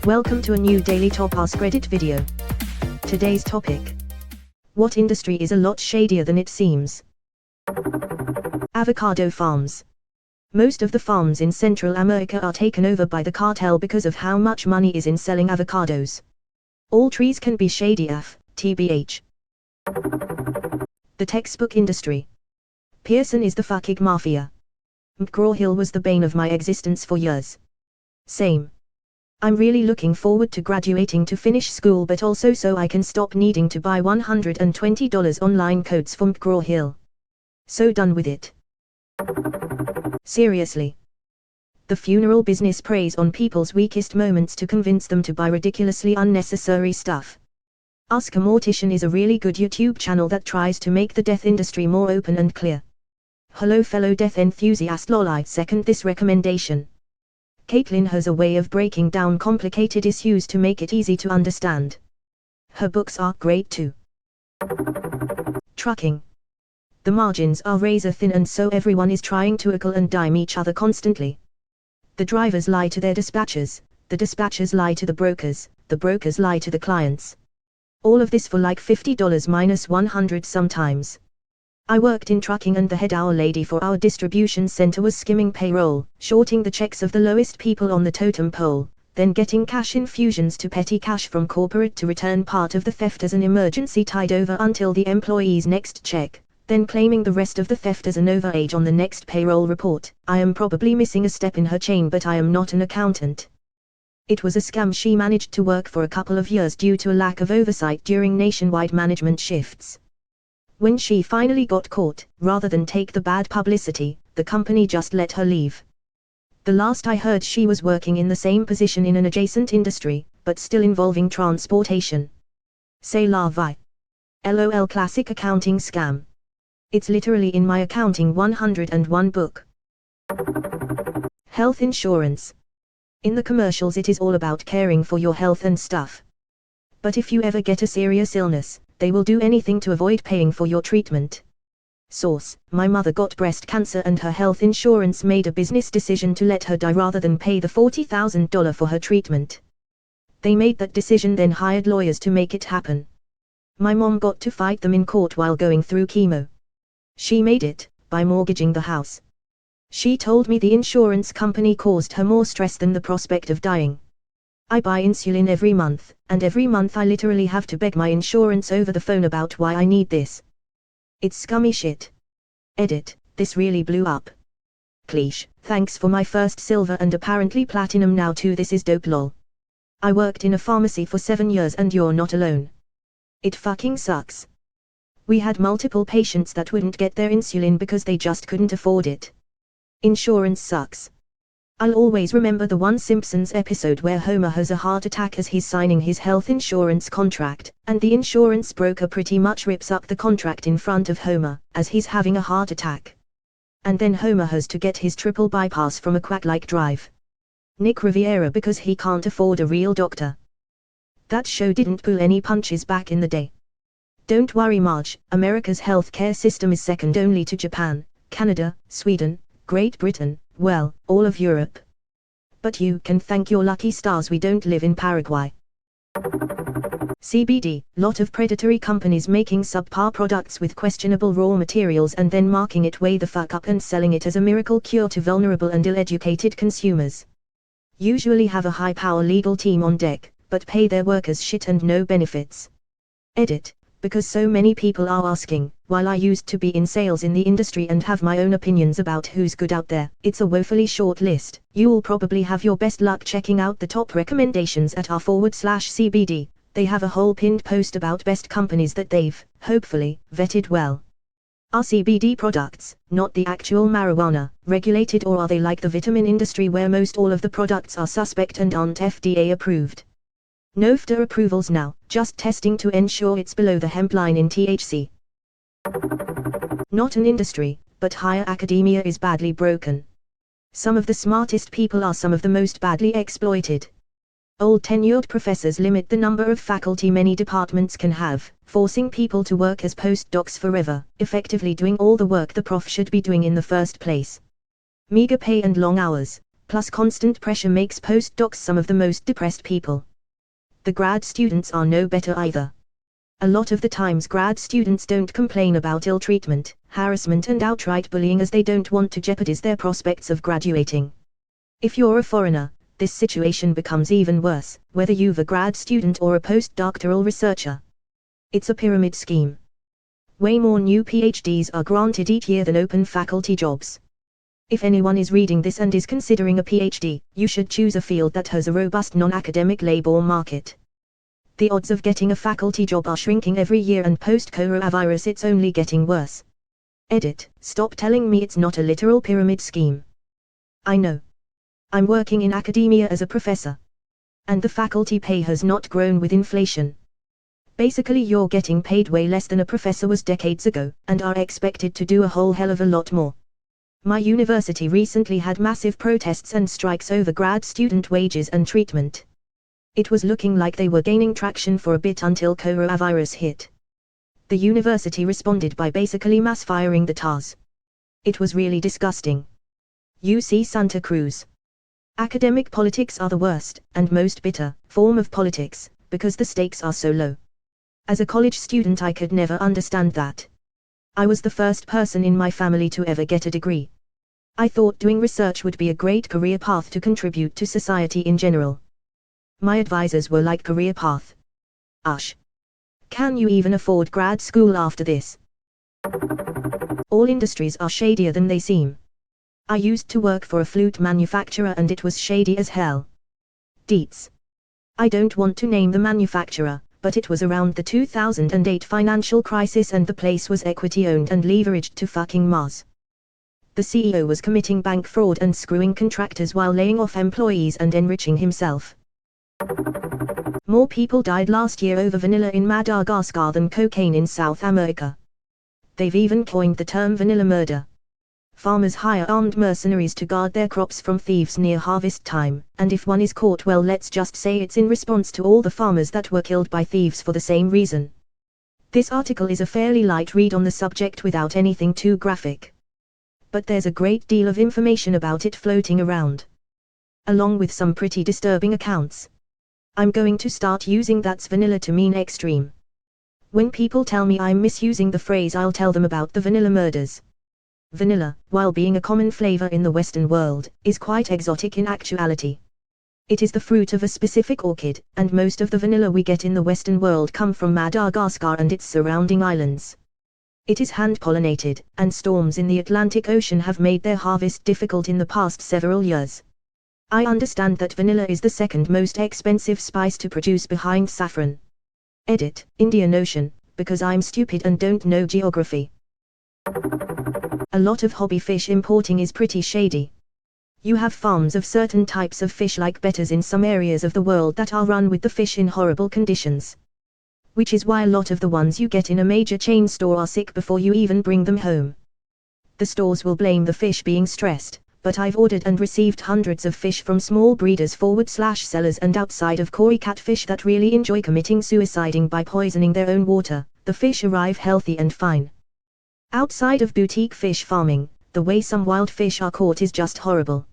Welcome to a new daily top Askreddit video. Today's topic: what industry is a lot shadier than it seems? Avocado farms. Most of the farms in Central America are taken over by the cartel because of how much money is in selling avocados. All trees can be shady tbh. The textbook industry. Pearson is the fucking mafia. McGraw-Hill was the bane of my existence for years. Same. I'm really looking forward to graduating to finish school, but also so I can stop needing to buy $120 online codes from McGraw-Hill. So done with it. Seriously. The funeral business preys on people's weakest moments to convince them to buy ridiculously unnecessary stuff. Ask a Mortician is a really good YouTube channel that tries to make the death industry more open and clear. Hello fellow death enthusiast, lol, I second this recommendation. Caitlin has a way of breaking down complicated issues to make it easy to understand. Her books are great too. Trucking. The margins are razor thin, and so everyone is trying to nickel and dime each other constantly. The drivers lie to their dispatchers, the dispatchers lie to the brokers lie to the clients. All of this for like $50 minus 100 sometimes. I worked in trucking, and the head hour lady for our distribution center was skimming payroll, shorting the checks of the lowest people on the totem pole, then getting cash infusions to petty cash from corporate to return part of the theft as an emergency tide over until the employee's next check, then claiming the rest of the theft as an overage on the next payroll report. I am probably missing a step in her chain, but I am not an accountant. It was a scam she managed to work for a couple of years due to a lack of oversight during nationwide management shifts. When she finally got caught, rather than take the bad publicity, the company just let her leave. The last I heard, she was working in the same position in an adjacent industry, but still involving transportation. C'est la vie. LOL, classic accounting scam. It's literally in my accounting 101 book. Health insurance. In the commercials it is all about caring for your health and stuff. But if you ever get a serious illness, they will do anything to avoid paying for your treatment. Source: my mother got breast cancer and her health insurance made a business decision to let her die rather than pay the $40,000 for her treatment. They made that decision, then hired lawyers to make it happen. My mom got to fight them in court while going through chemo. She made it by mortgaging the house. She told me the insurance company caused her more stress than the prospect of dying. I buy insulin every month, and every month I literally have to beg my insurance over the phone about why I need this. It's scummy shit. Edit: this really blew up. Cliche: thanks for my first silver and apparently platinum now too, this is dope lol. I worked in a pharmacy for 7 years and you're not alone. It fucking sucks. We had multiple patients that wouldn't get their insulin because they just couldn't afford it. Insurance sucks. I'll always remember the one Simpsons episode where Homer has a heart attack as he's signing his health insurance contract, and the insurance broker pretty much rips up the contract in front of Homer, as he's having a heart attack. And then Homer has to get his triple bypass from a quack-like drive. Nick Riviera, because he can't afford a real doctor. That show didn't pull any punches back in the day. Don't worry Marge, America's healthcare system is second only to Japan, Canada, Sweden, Great Britain, well, all of Europe. But you can thank your lucky stars we don't live in Paraguay. CBD, lot of predatory companies making subpar products with questionable raw materials and then marking it way the fuck up and selling it as a miracle cure to vulnerable and ill-educated consumers. Usually have a high-power legal team on deck, but pay their workers shit and no benefits. Edit: because so many people are asking, while I used to be in sales in the industry and have my own opinions about who's good out there, it's a woefully short list. You'll probably have your best luck checking out the top recommendations at r/CBD. They have a whole pinned post about best companies that they've, hopefully, vetted well. Are CBD products, not the actual marijuana, regulated, or are they like the vitamin industry where most all of the products are suspect and aren't FDA approved? No FDA approvals now, just testing to ensure it's below the hemp line in THC. Not an industry, but higher academia is badly broken. Some of the smartest people are some of the most badly exploited. Old tenured professors limit the number of faculty many departments can have, forcing people to work as postdocs forever, effectively doing all the work the prof should be doing in the first place. Meager pay and long hours, plus constant pressure makes postdocs some of the most depressed people. The grad students are no better either. A lot of the times grad students don't complain about ill treatment, harassment and outright bullying as they don't want to jeopardize their prospects of graduating. If you're a foreigner, this situation becomes even worse, whether you're a grad student or a postdoctoral researcher. It's a pyramid scheme. Way more new PhDs are granted each year than open faculty jobs. If anyone is reading this and is considering a PhD, you should choose a field that has a robust non-academic labor market. The odds of getting a faculty job are shrinking every year, and post-coronavirus it's only getting worse. Edit. Stop telling me it's not a literal pyramid scheme. I know. I'm working in academia as a professor. And the faculty pay has not grown with inflation. Basically you're getting paid way less than a professor was decades ago, and are expected to do a whole hell of a lot more. My university recently had massive protests and strikes over grad student wages and treatment. It was looking like they were gaining traction for a bit until coronavirus hit. The university responded by basically mass firing the TAs. It was really disgusting. UC Santa Cruz. Academic politics are the worst, and most bitter, form of politics, because the stakes are so low. As a college student I could never understand that. I was the first person in my family to ever get a degree. I thought doing research would be a great career path to contribute to society in general. My advisors were like, career path? Ush. Can you even afford grad school after this? All industries are shadier than they seem. I used to work for a flute manufacturer and it was shady as hell. Deets. I don't want to name the manufacturer, but it was around the 2008 financial crisis and the place was equity owned and leveraged to fucking Mars. The CEO was committing bank fraud and screwing contractors while laying off employees and enriching himself. More people died last year over vanilla in Madagascar than cocaine in South America. They've even coined the term vanilla murder. Farmers hire armed mercenaries to guard their crops from thieves near harvest time, and if one is caught, well, let's just say it's in response to all the farmers that were killed by thieves for the same reason. This article is a fairly light read on the subject without anything too graphic. But there's a great deal of information about it floating around, along with some pretty disturbing accounts. I'm going to start using "that's vanilla" to mean extreme. When people tell me I'm misusing the phrase, I'll tell them about the vanilla murders. Vanilla, while being a common flavor in the Western world, is quite exotic in actuality. It is the fruit of a specific orchid, and most of the vanilla we get in the Western world come from Madagascar and its surrounding islands. It is hand-pollinated, and storms in the Atlantic Ocean have made their harvest difficult in the past several years. I understand that vanilla is the second most expensive spice to produce behind saffron. Edit. Indian Ocean, because I'm stupid and don't know geography. A lot of hobby fish importing is pretty shady. You have farms of certain types of fish like betters in some areas of the world that are run with the fish in horrible conditions. Which is why a lot of the ones you get in a major chain store are sick before you even bring them home. The stores will blame the fish being stressed, but I've ordered and received hundreds of fish from small breeders / sellers and outside of koi catfish that really enjoy committing suiciding by poisoning their own water. The fish arrive healthy and fine. Outside of boutique fish farming, the way some wild fish are caught is just horrible.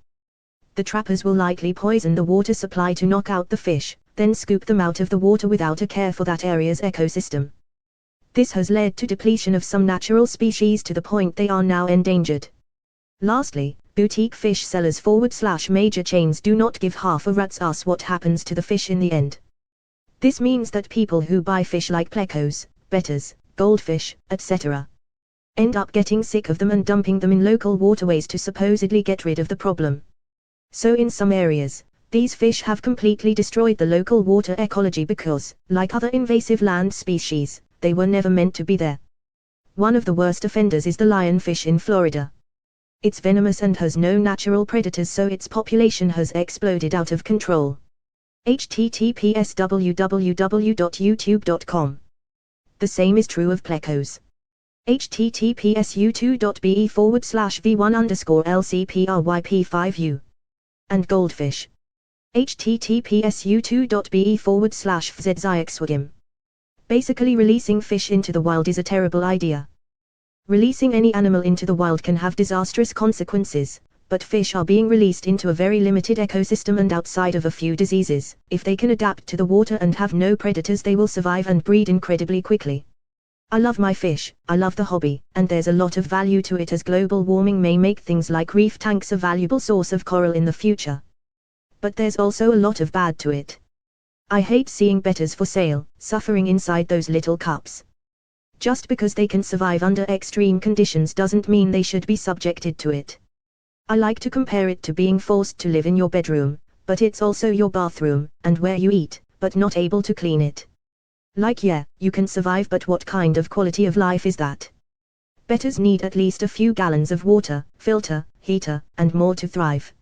The trappers will likely poison the water supply to knock out the fish, then scoop them out of the water without a care for that area's ecosystem. This has led to depletion of some natural species to the point they are now endangered. Lastly, boutique fish sellers / major chains do not give half a rat's ass what happens to the fish in the end. This means that people who buy fish like plecos, betters, goldfish, etc. end up getting sick of them and dumping them in local waterways to supposedly get rid of the problem. So in some areas, these fish have completely destroyed the local water ecology because, like other invasive land species, they were never meant to be there. One of the worst offenders is the lionfish in Florida. It's venomous and has no natural predators, so its population has exploded out of control. https www.youtube.com. The same is true of plecos. https u2.be/v1_lcpryp5u. And goldfish. https u2.be/vzixwagim. Basically, releasing fish into the wild is a terrible idea. Releasing any animal into the wild can have disastrous consequences, but fish are being released into a very limited ecosystem, and outside of a few diseases, if they can adapt to the water and have no predators, they will survive and breed incredibly quickly. I love my fish, I love the hobby, and there's a lot of value to it, as global warming may make things like reef tanks a valuable source of coral in the future. But there's also a lot of bad to it. I hate seeing betters for sale, suffering inside those little cups. Just because they can survive under extreme conditions doesn't mean they should be subjected to it. I like to compare it to being forced to live in your bedroom, but it's also your bathroom, and where you eat, but not able to clean it. Like, yeah, you can survive, but what kind of quality of life is that? Betters need at least a few gallons of water, filter, heater, and more to thrive.